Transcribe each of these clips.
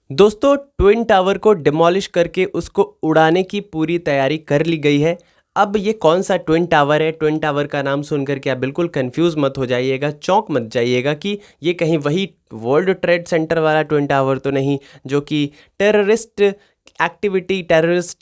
दोस्तों, twin tower को demolish करके उसको उड़ाने की पूरी तैयारी कर ली गई है। अब ये कौन सा ट्विन टावर है? ट्विन टावर का नाम सुनकर के आप बिल्कुल कंफ्यूज मत हो जाइएगा, चौंक मत जाइएगा कि ये कहीं वही वर्ल्ड ट्रेड सेंटर वाला ट्विन टावर तो नहीं, जो कि टेररिस्ट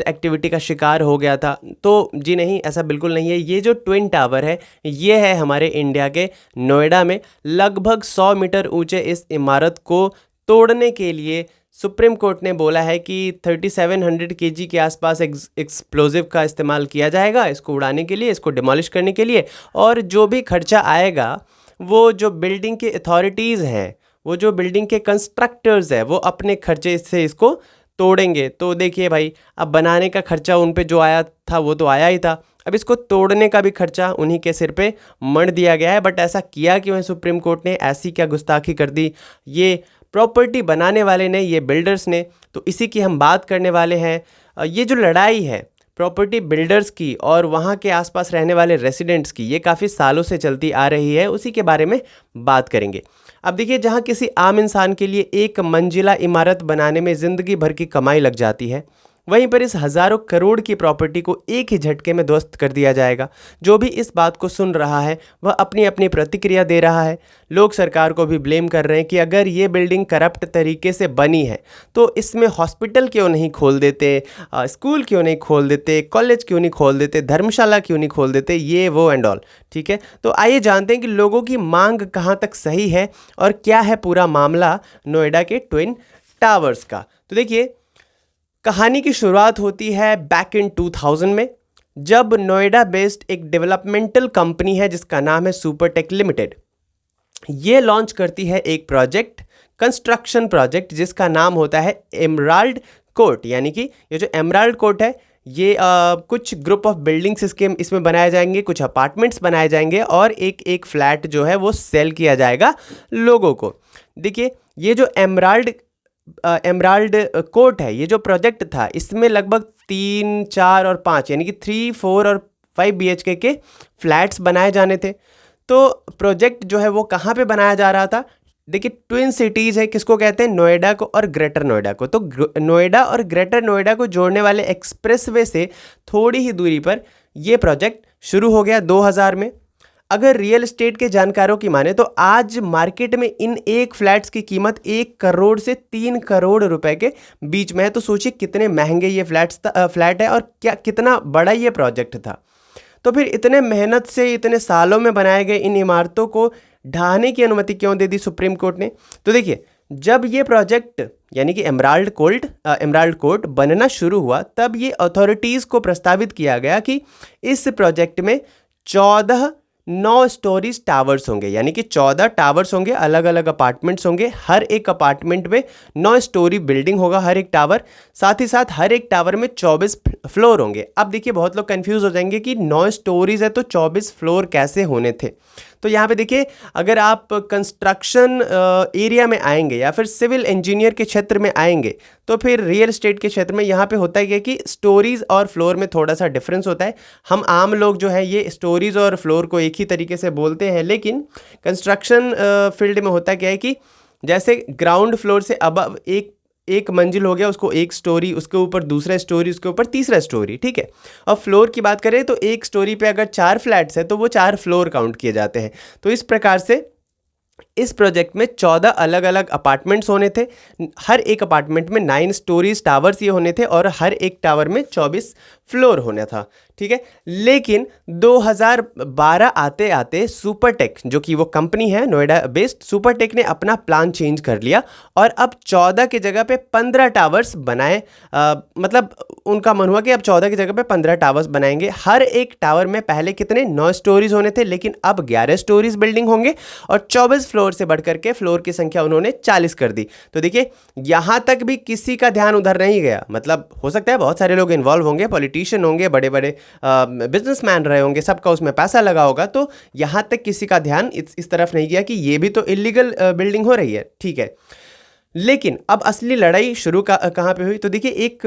एक्टिविटी का शिकार हो गया था। तो जी नहीं, ऐसा बिल्कुल नहीं है। ये जो ट्विन टावर है, ये है हमारे इंडिया के नोएडा में। लगभग 100 मीटर ऊंचे इस इमारत को तोड़ने के लिए सुप्रीम कोर्ट ने बोला है कि 3700 केजी के आसपास एक्सप्लोजिव का इस्तेमाल किया जाएगा इसको उड़ाने के लिए, इसको डिमोलिश करने के लिए। और जो भी खर्चा आएगा, वो जो बिल्डिंग के अथॉरिटीज़ हैं, वो जो बिल्डिंग के कंस्ट्रक्टर्स हैं, वो अपने खर्चे से इसको तोड़ेंगे। तो देखिए भाई, अब बनाने का खर्चा उन पे जो आया था वो तो आया ही था, अब इसको तोड़ने का भी खर्चा उन्हीं के सिर पे मढ़ दिया गया है। बट ऐसा किया क्यों है सुप्रीम कोर्ट ने? ऐसी क्या गुस्ताखी कर दी? ये प्रॉपर्टी बनाने वाले ने, ये बिल्डर्स ने, तो इसी की हम बात करने वाले हैं। ये जो लड़ाई है प्रॉपर्टी बिल्डर्स की और वहाँ के आसपास रहने वाले रेसिडेंट्स की, ये काफ़ी सालों से चलती आ रही है, उसी के बारे में बात करेंगे। अब देखिए, जहाँ किसी आम इंसान के लिए एक मंजिला इमारत बनाने में ज़िंदगी भर की कमाई लग जाती है, वहीं पर इस हज़ारों करोड़ की प्रॉपर्टी को एक ही झटके में ध्वस्त कर दिया जाएगा। जो भी इस बात को सुन रहा है वह अपनी अपनी प्रतिक्रिया दे रहा है। लोग सरकार को भी ब्लेम कर रहे हैं कि अगर ये बिल्डिंग करप्ट तरीके से बनी है तो इसमें हॉस्पिटल क्यों नहीं खोल देते, स्कूल क्यों नहीं खोल देते, कॉलेज क्यों नहीं खोल देते, धर्मशाला क्यों नहीं खोल देते, ये वो एंड ऑल। ठीक है, तो आइए जानते हैं कि लोगों की मांग कहाँ तक सही है और क्या है पूरा मामला नोएडा के ट्विन टावर्स का। तो देखिए, कहानी की शुरुआत होती है बैक इन 2000 में, जब नोएडा बेस्ड एक डेवलपमेंटल कंपनी है जिसका नाम है सुपरटेक लिमिटेड। ये लॉन्च करती है एक प्रोजेक्ट, कंस्ट्रक्शन प्रोजेक्ट, जिसका नाम होता है एमराल्ड कोर्ट। यानी कि ये जो एमराल्ड कोर्ट है, ये कुछ ग्रुप ऑफ बिल्डिंग्स इसमें बनाए जाएंगे, कुछ अपार्टमेंट्स बनाए जाएंगे और एक एक फ्लैट जो है वो सेल किया जाएगा लोगों को। देखिए, ये जो एमराल्ड कोर्ट है, ये जो प्रोजेक्ट था, इसमें लगभग 3, 4 और 5 यानी कि 3, 4 और 5 BHK के फ्लैट्स बनाए जाने थे। तो प्रोजेक्ट जो है वो कहाँ पे बनाया जा रहा था? देखिए, ट्विन सिटीज़ है, किसको कहते हैं? नोएडा को और ग्रेटर नोएडा को। तो नोएडा और ग्रेटर नोएडा को जोड़ने वाले एक्सप्रेसवे से थोड़ी ही दूरी पर ये प्रोजेक्ट शुरू हो गया 2000 में। अगर रियल एस्टेट के जानकारों की माने तो आज मार्केट में इन एक फ्लैट्स की कीमत 1 करोड़ से 3 करोड़ रुपए के बीच में है। तो सोचिए कितने महंगे ये फ्लैट है और क्या कितना बड़ा ये प्रोजेक्ट था। तो फिर इतने मेहनत से इतने सालों में बनाए गए इन इमारतों को ढहाने की अनुमति क्यों दे दी सुप्रीम कोर्ट ने? तो देखिए, जब ये प्रोजेक्ट यानी कि एमराल्ड कोर्ट बनना शुरू हुआ, तब ये अथॉरिटीज़ को प्रस्तावित किया गया कि इस प्रोजेक्ट में 14 9 स्टोरीज टावर्स होंगे। यानी कि 14 टावर्स होंगे, अलग अलग अपार्टमेंट्स होंगे। हर एक अपार्टमेंट में 9 स्टोरी बिल्डिंग होगा हर एक टावर। साथ ही साथ हर एक टावर में 24 फ्लोर होंगे। अब देखिए, बहुत लोग कंफ्यूज हो जाएंगे कि 9 स्टोरीज है तो 24 फ्लोर कैसे होने थे। तो यहाँ पे देखिए, अगर आप कंस्ट्रक्शन एरिया में आएंगे या फिर सिविल इंजीनियर के क्षेत्र में आएंगे, तो फिर रियल एस्टेट के क्षेत्र में यहाँ पे होता है कि स्टोरीज और फ्लोर में थोड़ा सा डिफरेंस होता है। हम आम लोग जो है ये स्टोरीज और फ्लोर को एक ही तरीके से बोलते हैं, लेकिन कंस्ट्रक्शन फील्ड में होता क्या है कि जैसे ग्राउंड फ्लोर से अब एक मंजिल हो गया, उसको एक स्टोरी, उसके ऊपर दूसरा स्टोरी, उसके ऊपर तीसरा स्टोरी। ठीक है, और फ्लोर की बात करें तो एक स्टोरी पे अगर 4 फ्लैट्स है तो वो 4 फ्लोर काउंट किए जाते हैं। तो इस प्रकार से इस प्रोजेक्ट में 14 अलग अलग अपार्टमेंट्स होने थे। हर एक अपार्टमेंट में 9 स्टोरीज टावर्स ये होने थे और हर एक टावर में 24 फ्लोर होना था। ठीक है, लेकिन 2012 आते आते सुपरटेक, जो कि वो कंपनी है नोएडा बेस्ड, सुपरटेक ने अपना प्लान चेंज कर लिया और अब 14 की जगह पे 15 टावर्स बनाए। मतलब उनका मन हुआ कि अब 14 की जगह पे 15 टावर्स बनाएंगे। हर एक टावर में पहले कितने 9 स्टोरीज होने थे, लेकिन अब 11 स्टोरीज बिल्डिंग होंगे और 24 फ्लोर से बढ़कर के फ्लोर की संख्या उन्होंने 40 कर दी। तो देखिए, यहाँ तक भी किसी का ध्यान उधर नहीं गया। मतलब हो सकता है बहुत सारे लोग इन्वॉल्व होंगे, पॉलिटिशियन होंगे, बड़े बड़े बिजनेसमैन रहे होंगे, सबका उसमें पैसा लगा होगा, तो यहाँ तक किसी का ध्यान इस तरफ नहीं गया कि ये भी तो इलीगल बिल्डिंग हो रही है। ठीक है, लेकिन अब असली लड़ाई शुरू कहाँ पे हुई? तो देखिए, एक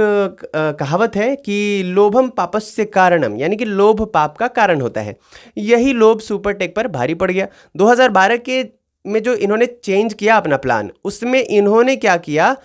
कहावत है कि लोभम पापस्य कारणम, यानी कि लोभ पाप का कारण होता है। यही लोभ सुपरटेक पर भारी पड़ गया। 2012 के में जो इन्होंने चेंज किया अपना प्लान, उसमें इन्होंने क्या किया,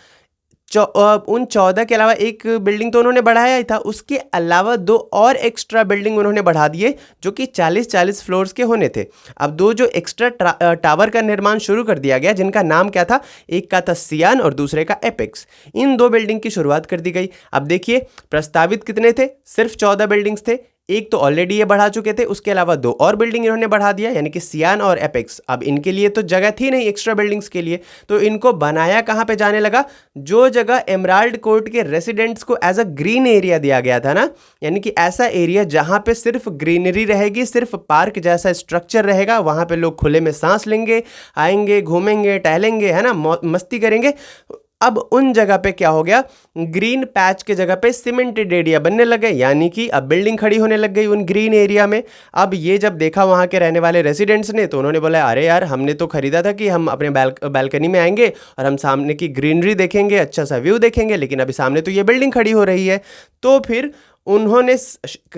उन 14 के अलावा एक बिल्डिंग तो उन्होंने बढ़ाया ही था, उसके अलावा 2 और एक्स्ट्रा बिल्डिंग उन्होंने बढ़ा दिए जो कि 40-40 फ्लोर्स के होने थे। अब 2 जो एक्स्ट्रा टावर का निर्माण शुरू कर दिया गया, जिनका नाम क्या था, एक का था सियान और दूसरे का एपेक्स। इन 2 बिल्डिंग की शुरुआत कर दी गई। अब देखिए प्रस्तावित कितने थे, सिर्फ 14 बिल्डिंग्स थे। एक तो ऑलरेडी ये बढ़ा चुके थे, उसके अलावा 2 और बिल्डिंग इन्होंने बढ़ा दिया, यानी कि सियान और एपेक्स। अब इनके लिए तो जगह थी नहीं एक्स्ट्रा बिल्डिंग्स के लिए, तो इनको बनाया कहाँ पे जाने लगा, जो जगह एमराल्ड कोर्ट के रेसिडेंट्स को एज अ ग्रीन एरिया दिया गया था ना, यानी कि ऐसा एरिया जहाँ पे सिर्फ ग्रीनरी रहेगी, सिर्फ पार्क जैसा स्ट्रक्चर रहेगा, वहाँ पे लोग खुले में सांस लेंगे, आएंगे, घूमेंगे, टहलेंगे, है ना, मस्ती करेंगे। अब उन जगह पे क्या हो गया, ग्रीन पैच के जगह पे सीमेंटेड एरिया बनने लगे, यानी कि अब बिल्डिंग खड़ी होने लग गई उन ग्रीन एरिया में। अब ये जब देखा वहाँ के रहने वाले रेसिडेंट्स ने, तो उन्होंने बोला अरे यार, हमने तो खरीदा था कि हम अपने बालकनी में आएंगे और हम सामने की ग्रीनरी देखेंगे, अच्छा सा व्यू देखेंगे, लेकिन अभी सामने तो ये बिल्डिंग खड़ी हो रही है। तो फिर उन्होंने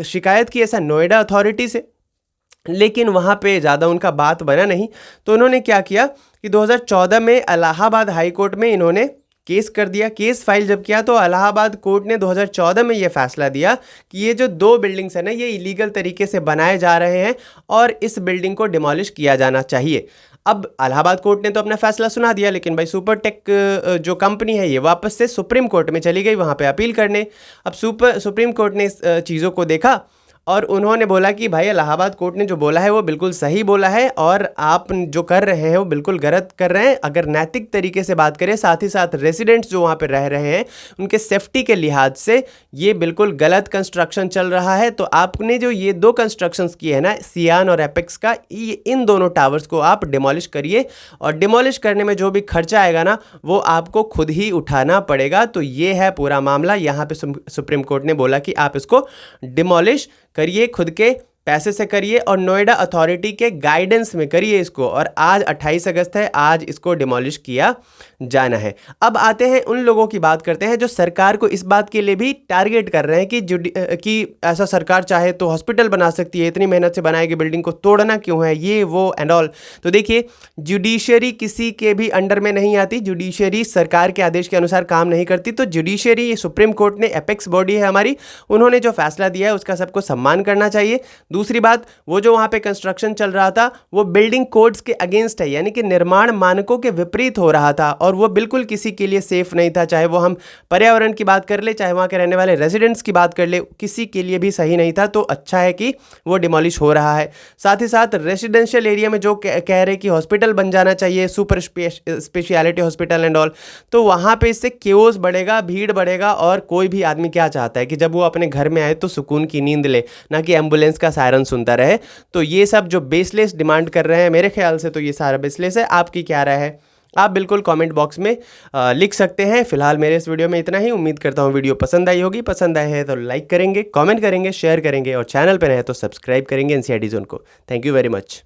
शिकायत की ऐसा नोएडा अथॉरिटी से, लेकिन वहाँ पे ज़्यादा उनका बात बना नहीं। तो उन्होंने क्या किया कि 2014 में इलाहाबाद हाई कोर्ट में इन्होंने केस कर दिया। केस फाइल जब किया तो इलाहाबाद कोर्ट ने 2014 में ये फैसला दिया कि ये जो 2 बिल्डिंग्स हैं ना, ये इलीगल तरीके से बनाए जा रहे हैं और इस बिल्डिंग को डिमोलिश किया जाना चाहिए। अब इलाहाबाद कोर्ट ने तो अपना फैसला सुना दिया, लेकिन भाई सुपरटेक जो कंपनी है ये वापस से सुप्रीम कोर्ट में चली गई वहाँ पे अपील करने। अब सुप्रीम कोर्ट ने इस चीज़ों को देखा और उन्होंने बोला कि भाई इलाहाबाद कोर्ट ने जो बोला है वो बिल्कुल सही बोला है और आप जो कर रहे हैं वो बिल्कुल गलत कर रहे हैं। अगर नैतिक तरीके से बात करें, साथ ही साथ रेसिडेंट्स जो वहाँ पे रह रहे हैं उनके सेफ्टी के लिहाज से ये बिल्कुल गलत कंस्ट्रक्शन चल रहा है। तो आपने जो ये 2 कंस्ट्रक्शंस किए हैं ना, सियान और एपेक्स का, इन दोनों टावर्स को आप डिमोलिश करिए और डिमोलिश करने में जो भी खर्चा आएगा ना, वो आपको खुद ही उठाना पड़ेगा। तो ये है पूरा मामला। यहाँ पे सुप्रीम कोर्ट ने बोला कि आप इसको डिमोलिश करिए, खुद के पैसे से करिए और नोएडा अथॉरिटी के गाइडेंस में करिए इसको। और आज 28 अगस्त है, आज इसको डिमोलिश किया जाना है। अब आते हैं उन लोगों की बात करते हैं जो सरकार को इस बात के लिए भी टारगेट कर रहे हैं कि ऐसा सरकार चाहे तो हॉस्पिटल बना सकती है, इतनी मेहनत से बनाई गई बिल्डिंग को तोड़ना क्यों है, ये वो एंड ऑल। तो देखिए, जुडिशरी किसी के भी अंडर में नहीं आती, जुडिशरी सरकार के आदेश के अनुसार काम नहीं करती। तो जुडिशरी, सुप्रीम कोर्ट ने एपेक्स बॉडी है हमारी, उन्होंने जो फैसला दिया है उसका सबको सम्मान करना चाहिए। दूसरी बात, वो जो वहाँ पे कंस्ट्रक्शन चल रहा था वो बिल्डिंग कोड्स के अगेंस्ट है, यानी कि निर्माण मानकों के विपरीत हो रहा था और वो बिल्कुल किसी के लिए सेफ नहीं था। चाहे वो हम पर्यावरण की बात कर ले, चाहे वहाँ के रहने वाले रेजिडेंट्स की बात कर ले, किसी के लिए भी सही नहीं था। तो अच्छा है कि वो डिमोलिश हो रहा है। साथ ही साथ रेजिडेंशियल एरिया में जो कह रहे कि हॉस्पिटल बन जाना चाहिए, super speciality hospital and all, तो वहाँ पे इससे क्योस बढ़ेगा, भीड़ बढ़ेगा। और कोई भी आदमी क्या चाहता है कि जब वो अपने घर में आए तो सुकून की नींद ले, ना कि एम्बुलेंस का सायरन सुनता रहे। तो ये सब जो बेसलेस डिमांड कर रहे हैं, मेरे ख्याल से तो ये सारा बेसलेस है। आपकी क्या राय है, आप बिल्कुल कमेंट बॉक्स में लिख सकते हैं। फिलहाल मेरे इस वीडियो में इतना ही। उम्मीद करता हूँ वीडियो पसंद आई होगी। पसंद आए है तो लाइक करेंगे, कमेंट करेंगे, शेयर करेंगे और चैनल पर रहे तो सब्सक्राइब करेंगे एनसीईआरटी जोन को। Thank you very much.